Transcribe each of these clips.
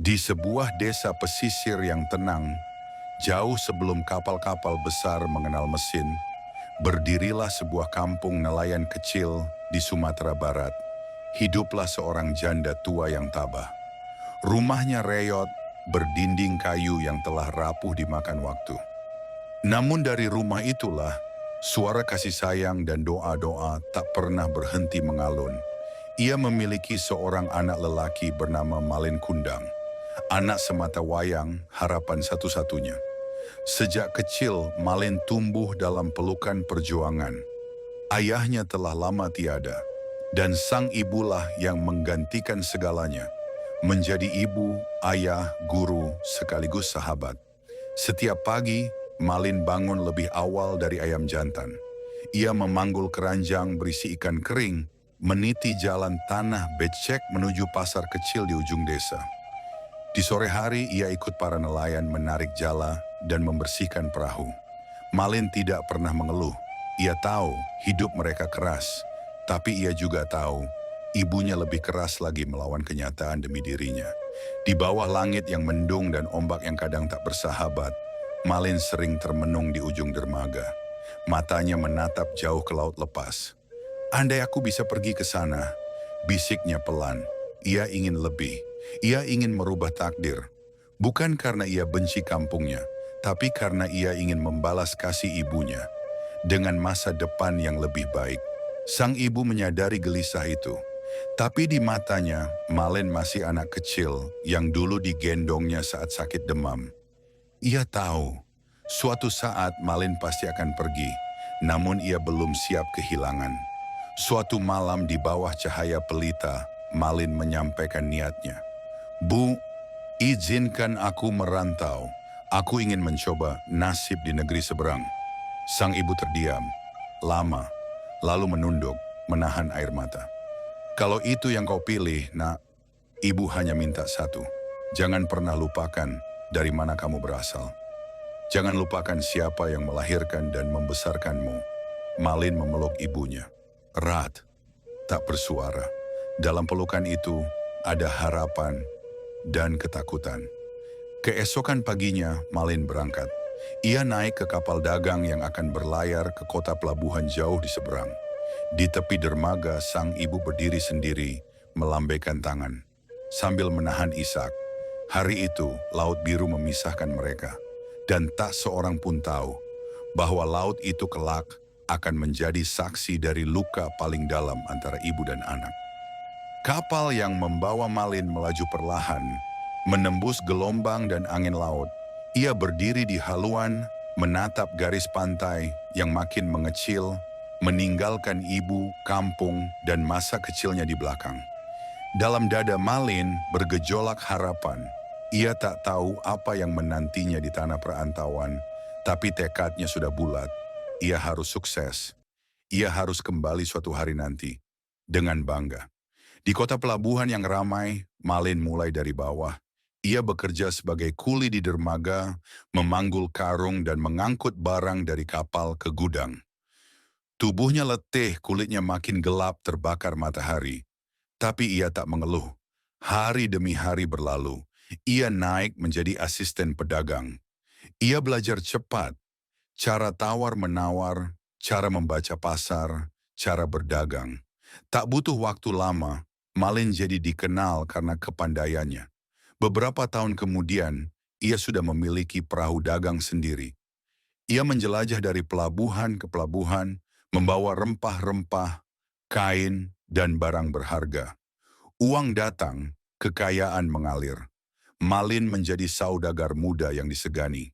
Di sebuah desa pesisir yang tenang, jauh sebelum kapal-kapal besar mengenal mesin, berdirilah sebuah kampung nelayan kecil di Sumatera Barat. Hiduplah seorang janda tua yang tabah. Rumahnya reyot, berdinding kayu yang telah rapuh dimakan waktu. Namun dari rumah itulah, suara kasih sayang dan doa-doa tak pernah berhenti mengalun. Ia memiliki seorang anak lelaki bernama Malin Kundang. Anak semata wayang, harapan satu-satunya. Sejak kecil, Malin tumbuh dalam pelukan perjuangan. Ayahnya telah lama tiada, dan sang ibulah yang menggantikan segalanya. Menjadi ibu, ayah, guru, sekaligus sahabat. Setiap pagi, Malin bangun lebih awal dari ayam jantan. Ia memanggul keranjang berisi ikan kering, meniti jalan tanah becek menuju pasar kecil di ujung desa. Di sore hari, ia ikut para nelayan menarik jala dan membersihkan perahu. Malin tidak pernah mengeluh. Ia tahu hidup mereka keras, tapi ia juga tahu ibunya lebih keras lagi melawan kenyataan demi dirinya. Di bawah langit yang mendung dan ombak yang kadang tak bersahabat, Malin sering termenung di ujung dermaga. Matanya menatap jauh ke laut lepas. Andai aku bisa pergi ke sana, bisiknya pelan. Ia ingin lebih. Ia ingin merubah takdir. Bukan karena ia benci kampungnya, tapi karena ia ingin membalas kasih ibunya dengan masa depan yang lebih baik. Sang ibu menyadari gelisah itu. Tapi di matanya, Malin masih anak kecil yang dulu digendongnya saat sakit demam. Ia tahu, suatu saat Malin pasti akan pergi, namun ia belum siap kehilangan. Suatu malam di bawah cahaya pelita, Malin menyampaikan niatnya. Bu, izinkan aku merantau. Aku ingin mencoba nasib di negeri seberang. Sang ibu terdiam, lama, lalu menunduk, menahan air mata. Kalau itu yang kau pilih, nak, ibu hanya minta satu. Jangan pernah lupakan dari mana kamu berasal. Jangan lupakan siapa yang melahirkan dan membesarkanmu. Malin memeluk ibunya. Erat, tak bersuara. Dalam pelukan itu ada harapan dan ketakutan. Keesokan paginya, Malin berangkat. Ia naik ke kapal dagang yang akan berlayar ke kota pelabuhan jauh di seberang. Di tepi dermaga, sang ibu berdiri sendiri, melambaikan tangan, sambil menahan isak. Hari itu, laut biru memisahkan mereka. Dan tak seorang pun tahu bahwa laut itu kelak akan menjadi saksi dari luka paling dalam antara ibu dan anak. Kapal yang membawa Malin melaju perlahan, menembus gelombang dan angin laut. Ia berdiri di haluan, menatap garis pantai yang makin mengecil, meninggalkan ibu, kampung, dan masa kecilnya di belakang. Dalam dada Malin bergejolak harapan. Ia tak tahu apa yang menantinya di tanah perantauan, tapi tekadnya sudah bulat. Ia harus sukses. Ia harus kembali suatu hari nanti, dengan bangga. Di kota pelabuhan yang ramai, Malin mulai dari bawah. Ia bekerja sebagai kuli di dermaga, memanggul karung dan mengangkut barang dari kapal ke gudang. Tubuhnya letih, kulitnya makin gelap terbakar matahari. Tapi ia tak mengeluh. Hari demi hari berlalu. Ia naik menjadi asisten pedagang. Ia belajar cepat, cara tawar-menawar, cara membaca pasar, cara berdagang. Tak butuh waktu lama, Malin jadi dikenal karena kepandaiannya. Beberapa tahun kemudian, ia sudah memiliki perahu dagang sendiri. Ia menjelajah dari pelabuhan ke pelabuhan, membawa rempah-rempah, kain, dan barang berharga. Uang datang, kekayaan mengalir. Malin menjadi saudagar muda yang disegani.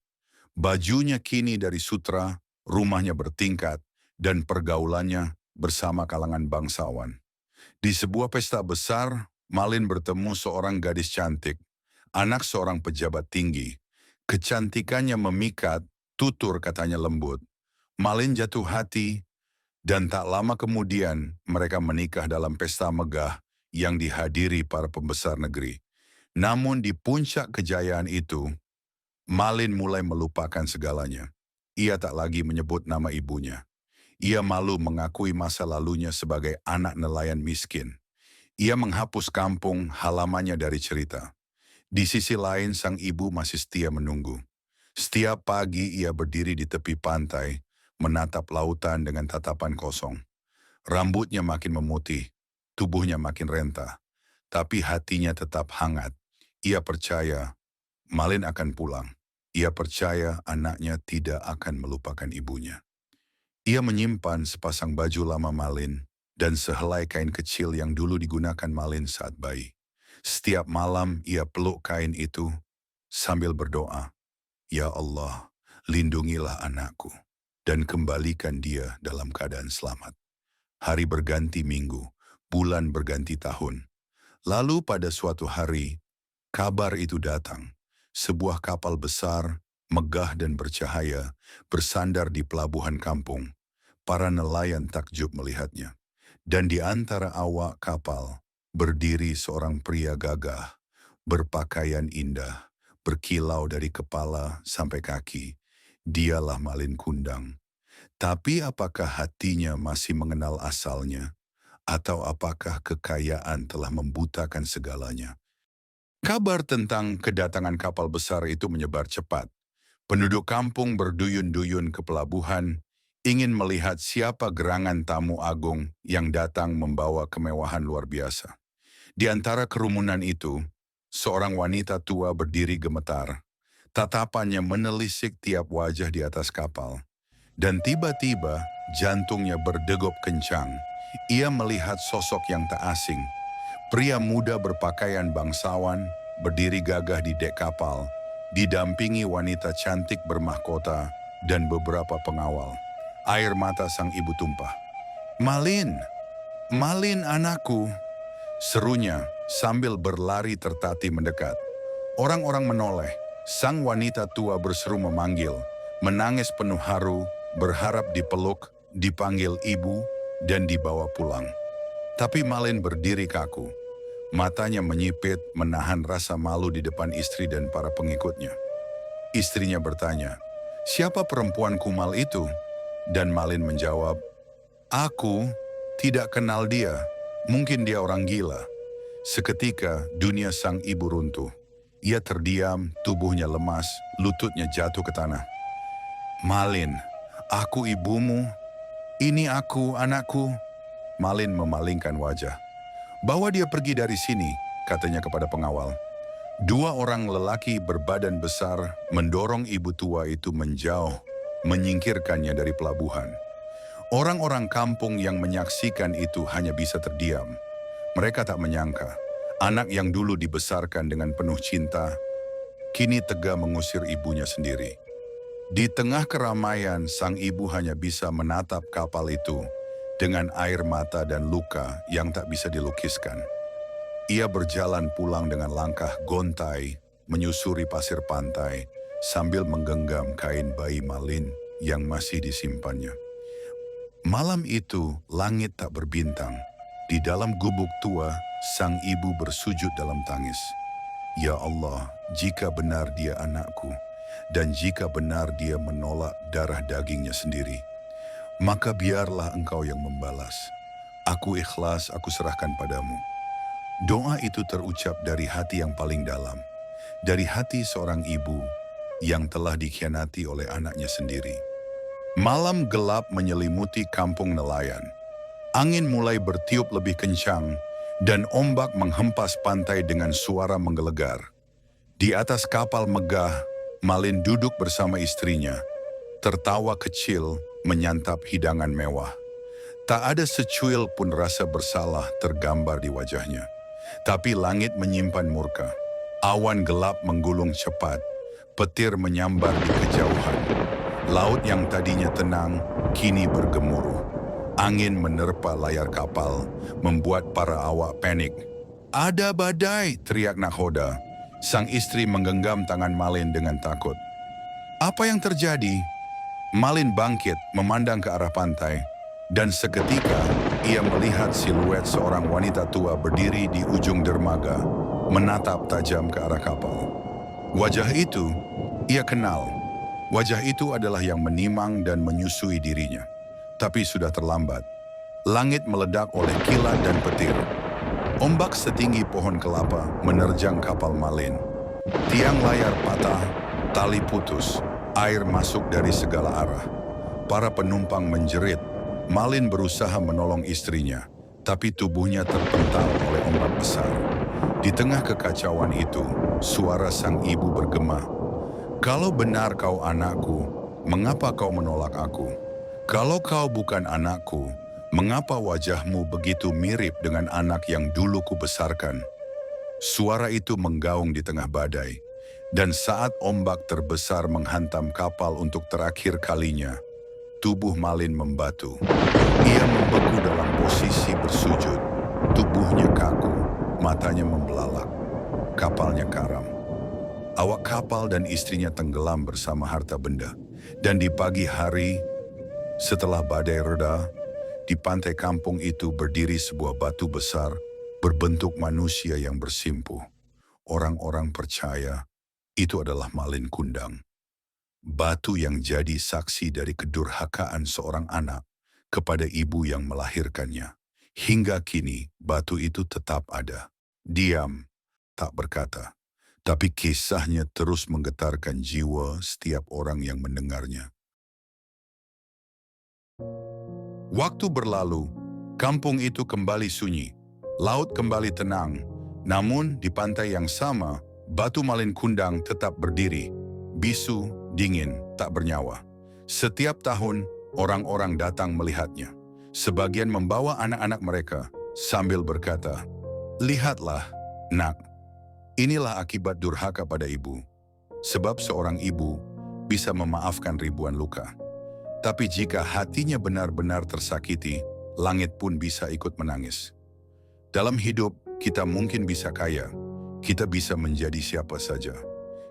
Bajunya kini dari sutra, rumahnya bertingkat, dan pergaulannya bersama kalangan bangsawan. Di sebuah pesta besar, Malin bertemu seorang gadis cantik, anak seorang pejabat tinggi. Kecantikannya memikat, tutur katanya lembut. Malin jatuh hati, dan tak lama kemudian mereka menikah dalam pesta megah yang dihadiri para pembesar negeri. Namun di puncak kejayaan itu, Malin mulai melupakan segalanya. Ia tak lagi menyebut nama ibunya. Ia malu mengakui masa lalunya sebagai anak nelayan miskin. Ia menghapus kampung halamannya dari cerita. Di sisi lain sang ibu masih setia menunggu. Setiap pagi ia berdiri di tepi pantai, menatap lautan dengan tatapan kosong. Rambutnya makin memutih, tubuhnya makin renta, tapi hatinya tetap hangat. Ia percaya Malin akan pulang. Ia percaya anaknya tidak akan melupakan ibunya. Ia menyimpan sepasang baju lama Malin dan sehelai kain kecil yang dulu digunakan Malin saat bayi. Setiap malam ia peluk kain itu sambil berdoa, "Ya Allah, lindungilah anakku dan kembalikan dia dalam keadaan selamat." Hari berganti minggu, bulan berganti tahun. Lalu pada suatu hari, kabar itu datang. Sebuah kapal besar, megah dan bercahaya, bersandar di pelabuhan kampung. Para nelayan takjub melihatnya. Dan di antara awak kapal, berdiri seorang pria gagah, berpakaian indah, berkilau dari kepala sampai kaki. Dialah Malin Kundang. Tapi apakah hatinya masih mengenal asalnya? Atau apakah kekayaan telah membutakan segalanya? Kabar tentang kedatangan kapal besar itu menyebar cepat. Penduduk kampung berduyun-duyun ke pelabuhan, ingin melihat siapa gerangan tamu agung yang datang membawa kemewahan luar biasa. Di antara kerumunan itu, seorang wanita tua berdiri gemetar. Tatapannya menelisik tiap wajah di atas kapal. Dan tiba-tiba jantungnya berdegup kencang. Ia melihat sosok yang tak asing. Pria muda berpakaian bangsawan berdiri gagah di dek kapal, didampingi wanita cantik bermahkota dan beberapa pengawal. Air mata sang ibu tumpah. "Malin, Malin anakku," serunya sambil berlari tertatih mendekat. Orang-orang menoleh. Sang wanita tua berseru memanggil, menangis penuh haru, berharap dipeluk, dipanggil ibu, dan dibawa pulang. Tapi Malin berdiri kaku. Matanya menyipit, menahan rasa malu di depan istri dan para pengikutnya. Istrinya bertanya, "Siapa perempuan kumal itu?" Dan Malin menjawab, "Aku tidak kenal dia, mungkin dia orang gila." Seketika dunia sang ibu runtuh. Ia terdiam, tubuhnya lemas, lututnya jatuh ke tanah. "Malin, aku ibumu. Ini aku, anakku." Malin memalingkan wajah. "Bawa dia pergi dari sini," katanya kepada pengawal. Dua orang lelaki berbadan besar mendorong ibu tua itu menjauh, menyingkirkannya dari pelabuhan. Orang-orang kampung yang menyaksikan itu hanya bisa terdiam. Mereka tak menyangka, anak yang dulu dibesarkan dengan penuh cinta, kini tega mengusir ibunya sendiri. Di tengah keramaian, sang ibu hanya bisa menatap kapal itu dengan air mata dan luka yang tak bisa dilukiskan. Ia berjalan pulang dengan langkah gontai, menyusuri pasir pantai, sambil menggenggam kain bayi Malin yang masih disimpannya. Malam itu, langit tak berbintang. Di dalam gubuk tua, sang ibu bersujud dalam tangis. "Ya Allah, jika benar dia anakku, dan jika benar dia menolak darah dagingnya sendiri, maka biarlah engkau yang membalas. Aku ikhlas, aku serahkan padamu." Doa itu terucap dari hati yang paling dalam, dari hati seorang ibu yang telah dikhianati oleh anaknya sendiri. Malam gelap menyelimuti kampung nelayan. Angin mulai bertiup lebih kencang dan ombak menghempas pantai dengan suara menggelegar. Di atas kapal megah, Malin duduk bersama istrinya, tertawa kecil menyantap hidangan mewah. Tak ada secuil pun rasa bersalah tergambar di wajahnya. Tapi langit menyimpan murka. Awan gelap menggulung cepat, petir menyambar di kejauhan. Laut yang tadinya tenang, kini bergemuruh. Angin menerpa layar kapal, membuat para awak panik. "Ada badai!" teriak nakhoda. Sang istri menggenggam tangan Malin dengan takut. "Apa yang terjadi?" Malin bangkit, memandang ke arah pantai, dan seketika ia melihat siluet seorang wanita tua berdiri di ujung dermaga, menatap tajam ke arah kapal. Wajah itu ia kenal. Wajah itu adalah yang menimang dan menyusui dirinya. Tapi sudah terlambat. Langit meledak oleh kilat dan petir. Ombak setinggi pohon kelapa menerjang kapal Malin. Tiang layar patah, tali putus, air masuk dari segala arah. Para penumpang menjerit. Malin berusaha menolong istrinya, tapi tubuhnya terpental oleh ombak besar. Di tengah kekacauan itu, suara sang ibu bergema. "Kalau benar kau anakku, mengapa kau menolak aku? Kalau kau bukan anakku, mengapa wajahmu begitu mirip dengan anak yang dulu kubesarkan?" Suara itu menggaung di tengah badai, dan saat ombak terbesar menghantam kapal untuk terakhir kalinya, tubuh Malin membatu. Ia membeku dalam posisi bersujud. Tubuhnya kaku, matanya membelalak. Kapalnya karam. Awak kapal dan istrinya tenggelam bersama harta benda. Dan di pagi hari, setelah badai reda, di pantai kampung itu berdiri sebuah batu besar berbentuk manusia yang bersimpuh. Orang-orang percaya itu adalah Malin Kundang. Batu yang jadi saksi dari kedurhakaan seorang anak kepada ibu yang melahirkannya. Hingga kini, batu itu tetap ada. Diam, tak berkata. Tapi kisahnya terus menggetarkan jiwa setiap orang yang mendengarnya. Waktu berlalu, kampung itu kembali sunyi. Laut kembali tenang. Namun di pantai yang sama, batu Malin Kundang tetap berdiri. Bisu, dingin, tak bernyawa. Setiap tahun, orang-orang datang melihatnya. Sebagian membawa anak-anak mereka sambil berkata, "Lihatlah, nak, inilah akibat durhaka pada ibu. Sebab seorang ibu bisa memaafkan ribuan luka. Tapi jika hatinya benar-benar tersakiti, langit pun bisa ikut menangis." Dalam hidup, kita mungkin bisa kaya, kita bisa menjadi siapa saja,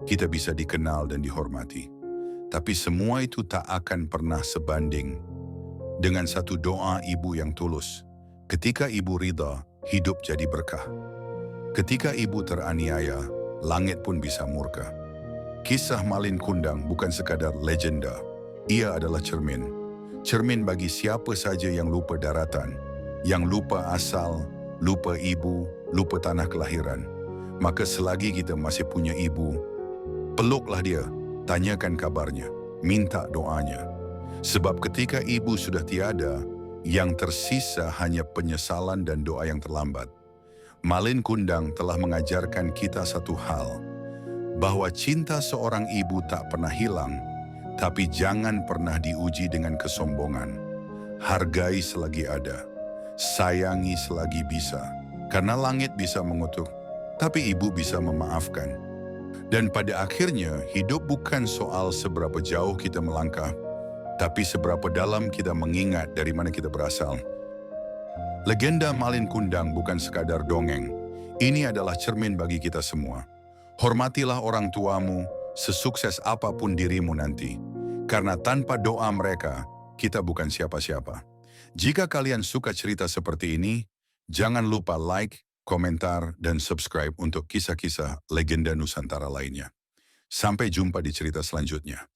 kita bisa dikenal dan dihormati. Tapi semua itu tak akan pernah sebanding dengan satu doa ibu yang tulus. Ketika ibu ridha, hidup jadi berkah. Ketika ibu teraniaya, langit pun bisa murka. Kisah Malin Kundang bukan sekadar legenda, ia adalah cermin. Cermin bagi siapa saja yang lupa daratan, yang lupa asal, lupa ibu, lupa tanah kelahiran. Maka selagi kita masih punya ibu, peluklah dia, tanyakan kabarnya, minta doanya. Sebab ketika ibu sudah tiada, yang tersisa hanya penyesalan dan doa yang terlambat. Malin Kundang telah mengajarkan kita satu hal, bahwa cinta seorang ibu tak pernah hilang, tapi jangan pernah diuji dengan kesombongan. Hargai selagi ada, sayangi selagi bisa, karena langit bisa mengutuk, tapi ibu bisa memaafkan. Dan pada akhirnya, hidup bukan soal seberapa jauh kita melangkah, tapi seberapa dalam kita mengingat dari mana kita berasal. Legenda Malin Kundang bukan sekadar dongeng, ini adalah cermin bagi kita semua. Hormatilah orang tuamu, sesukses apapun dirimu nanti, karena tanpa doa mereka, kita bukan siapa-siapa. Jika kalian suka cerita seperti ini, jangan lupa like, komentar, dan subscribe untuk kisah-kisah legenda Nusantara lainnya. Sampai jumpa di cerita selanjutnya.